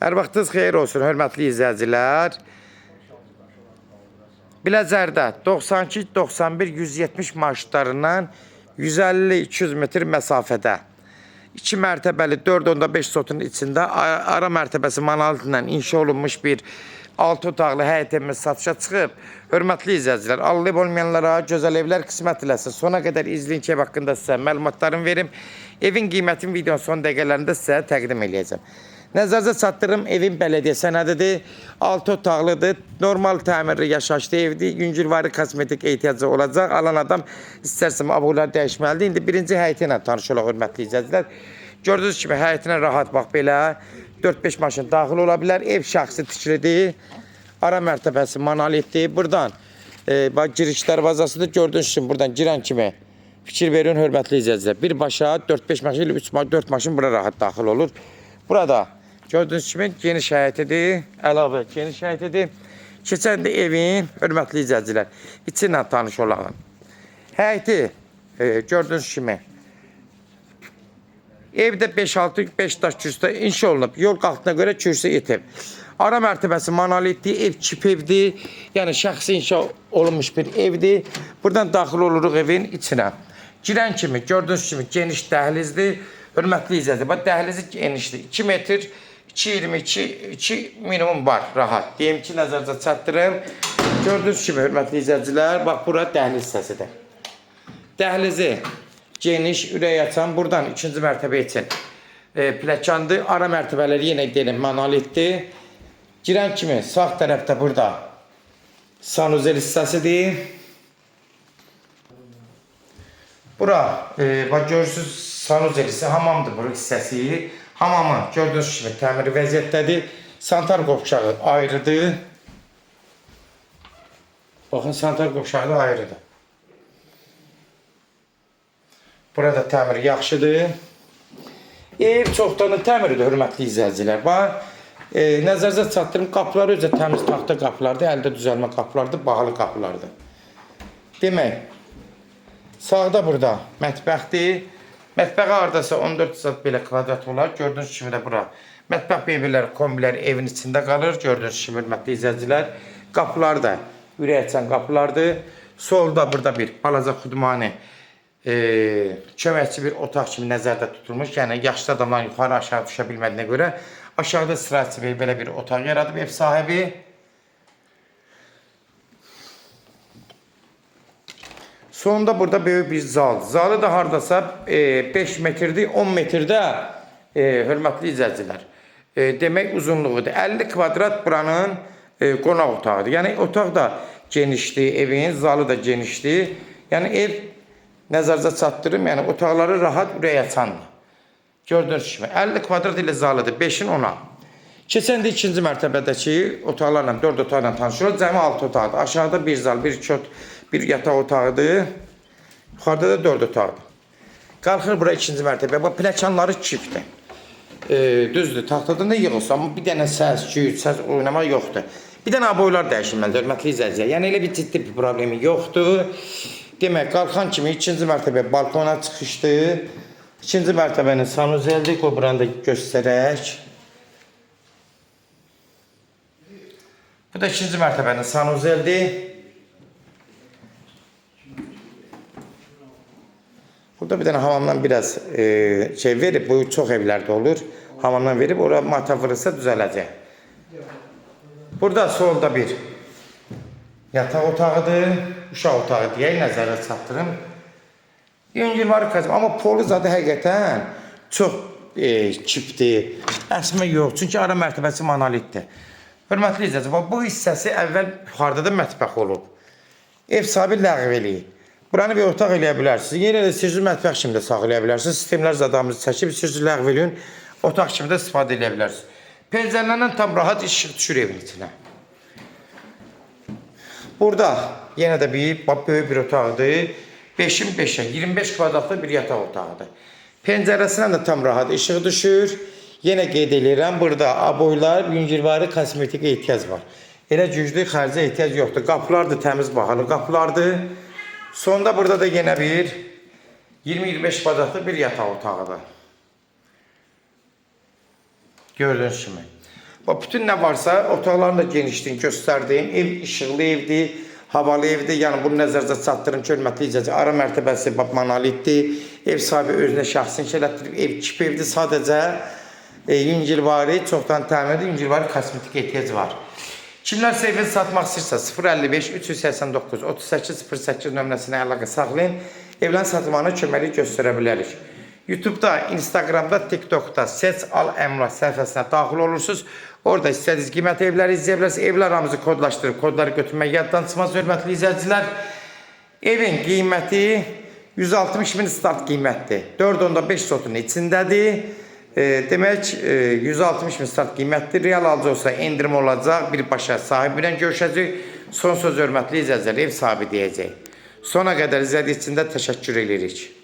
Hər vaxtınız xeyir olsun, hörmətli izləyicilər. Biləcərdə 92, 91, 170 marşrutlarından 150-200 metr məsafədə 2 mərtəbəli 4.5 sotun içində ara mərtəbəsi monolit ilə inşa olunmuş bir 6 otaqlı həyət evimiz satışa çıxıb. Hörmətli izləyicilər, alıb olmayanlara gözəl evlər qismət eləsin. Sona qədər izləyin ki, ev haqqında sizə məlumatlarımı verim. Evin qiymətini videonun son dəqiqələrində sizə təqdim edəcəm. Nəzərinizə çatdırım, evin bələdiyyə sənədidir, 6 otaqlıdır, normal təmirli yaşayışlı evdir, yüngülvari kosmetik ehtiyacı olacaq. Alan adam istərsə abonelər dəyişməlidir. İndi birinci həyəti ilə tanış olaq, hörmətli izləyicilər. Gördüyünüz kimi həyətinə rahat bax belə 4-5 maşın daxil ola bilər. Ev şəxsi tikilidir, ara mərtəbəsi monolitdir. Buradan giriş dərvazasıdır. Gördüyünüz kimi buradan girən kimi fikir verin, hörmətli izləyicilər. Birbaşa 4-5 maşın ilə 3-4 maşın bura rahat daxil olur. Burada gördüyünüz kimi geniş həyətidir, əlavə geniş həyətidir. Keçən də evin, hörmətli izləyicilər, içi ilə tanış olağın. Həyəti gördüyünüz kimi evdə 5-6-5 daş kürsüdə inşa olunub. Yol qalxdığına görə kürsü yetib. Ara mərtəbəsi monolitdir, ev kip evdir. Yəni şəxsi inşa olunmuş bir evdir. Buradan daxil oluruq evin içinə. Girən kimi gördüyünüz kimi geniş dəhlizdir. Hörmətli izləyicilər, bax dəhlizi genişdir. 2 metr 2.22 minimum var rahat. Deyim ki, nəzərinizə çatdırım. Gördüyünüz kimi hörmətli izləyicilər, bax bura dəhliz hissəsidir. Dəhlizi geniş, ürək açan, buradan ikinci mərtəbə üçün pləkandır. Ara mərtəbələri yenə deyiləm, monolitdir. Girən kimi sağ tərəfdə burada sanuzel hissəsidir. Bura, bax görürsünüz, sanuzel hissə, hamamdır bu hissəsi. Hamamı gördüyünüz kimi təmiri vəziyyətdədir. Sanitar qovşağı ayrıdır. Baxın, sanitar qovşağı da ayrıdır. Burada təmir yaxşıdır. Ev çoxdanın təmiridir, hörmətli izləyicilər. Bax, nəzərinizə çatdırım, qapılar özə təmiz taxta qapılardır, əldə düzəlmə qapılardır, bahalı qapılardır. Demək, sağda burada mətbəxdir. Mətbəxə haradasa 14 saat belə kvadrat olar. Gördüyünüz kimi də bura mətbəx mebelləri, kombilər evin içində qalır. Gördüyünüz kimi hörmətli izləyicilər. Qapılar da ürək açan qapılardır. Solda burada bir balaca xudmani köməkçi bir otaq kimi nəzərdə tutulmuş. Yəni yaşlı adamlar yuxarı aşağı düşə bilmədiyinə görə aşağıda istirahətçi belə bir otaq yaradıb ev sahibi. Sonunda burada böyük bir zal. Zalı da haradasa 5 metrdir, 10 metrdə hörmətli izləyicilər. Demək uzunluğudur. 50 kvadrat buranın qonaq otağıdır. Yəni otaq da genişdir, evin zalı da genişdir. Yəni ev nəzərinizə çatdırım, yəni otaqları rahat ürək açandır. Gördüyünüz kimi 50 kvadrat ilə zalıdır, 5-in 10-a. Keçən də ikinci mərtəbədəki otaqlarla, 4 otaqla tanışırıq. Cəmi 6 otaqdır. Aşağıda bir zal, bir kök, bir yataq otağıdır. Yuxarıda da 4 otaqdır. Qalxır bura ikinci mərtəbə. Bu pləkanları kipdir. Düzdür, taxtadan da yığılsa, amma bir dənə səs, küt, səs oynamaq yoxdur. Bir dənə aboylar dəyişilməlidir, hörmətli izləyicilər. Yəni elə bir ciddi bir problemi yoxdur. Demək, qalxan kimi ikinci mərtəbə balkona çıxışdır. İkinci mərtəbənin sanuzeldir. Qoy buranı da göstərək. Bu da ikinci mərtəbənin sanuzeldir. Burada bir dənə hamamdan biraz şey verib. Bu çox evlərdə olur. Hamamdan verib, oraya mata vırırsa düzələcək. Burada solda bir yataq otağıdır. Uşaq otağı deyək, nəzərə çatdırım. Yüngülvari kazım. Amma polu zadı həqiqətən çox kipdir. Əsmə yox. Çünki ara mərtəbəsi monolitdir. Hörmətli izləyicilər, bu hissəsi əvvəl yuxarıda da mətbəx olub. Ev sahibi ləğv eləyib. Buranı bir otaq eləyə bilərsiniz. Yenə də sirri mətbəx kimi də saxlaya bilərsiniz. Sistemlər zadamızı çəkib, sirri ləğv eləyin. Otaq kimi də istifadə eləyə bilərsiniz. Pəncərələrdən tam rahat işıq düşür evin içinə. Burada yenə də bir böyük bir otaqdır. 5-in 5-ə 25 kvadratlı bir yataq otağıdır. Pəncərəsindən də tam rahat işıq düşür. Yenə qeyd edirəm, burada aboylar, yüngülvari kosmetik ehtiyac var. Elə güclü xərcə ehtiyac yoxdur. Qapılar da təmiz bahalı qapılardır. Sonda burada da yenə bir 20-25 kvadratlı bir yataq otağıdır. Gördüyünüz kimi. O bütün nə varsa otaqların da genişliyini göstərdim. Ev işıqlı evdir, havalı evdir. Yəni bunu nəzərdə çatdırın ki, hörmətli izləyicilər. Ara mərtəbəsi monolitdir. Ev sahibi özünə şəxsi inkişaf etdirib. Ev kip evdir. Sadəcə yüngülvari, çoxdan təmirli yüngülvari kosmetik ehtiyac var. Kimlər evini satmaq istəyirsə 055 389 3808 nömrəsinə əlaqə saxlayın. Evlərin satılmağına köməklik göstərə bilərik. YouTube'da, Instagram'da, TikTok'da Seç Al Əmlak səhifəsinə daxil olursunuz. Orada istədiyiniz qiymət evləri izləyə bilərsiniz. Evlər hamımızı kodlaşdırıb, kodları götürmək yaddan çıxmaz, hörmətli izləyicilər. Evin qiyməti 160 min start qiymətdir. 4.5 sotun içindədir. Demək 160 min start qiymətdir. Real alıcı olsa endirim olacaq. Birbaşa sahibi ilə görüşəcək. Son söz hörmətli izləyicilər, ev sahibi deyəcək. Sona qədər izlədiyi üçün də təşəkkür edirik.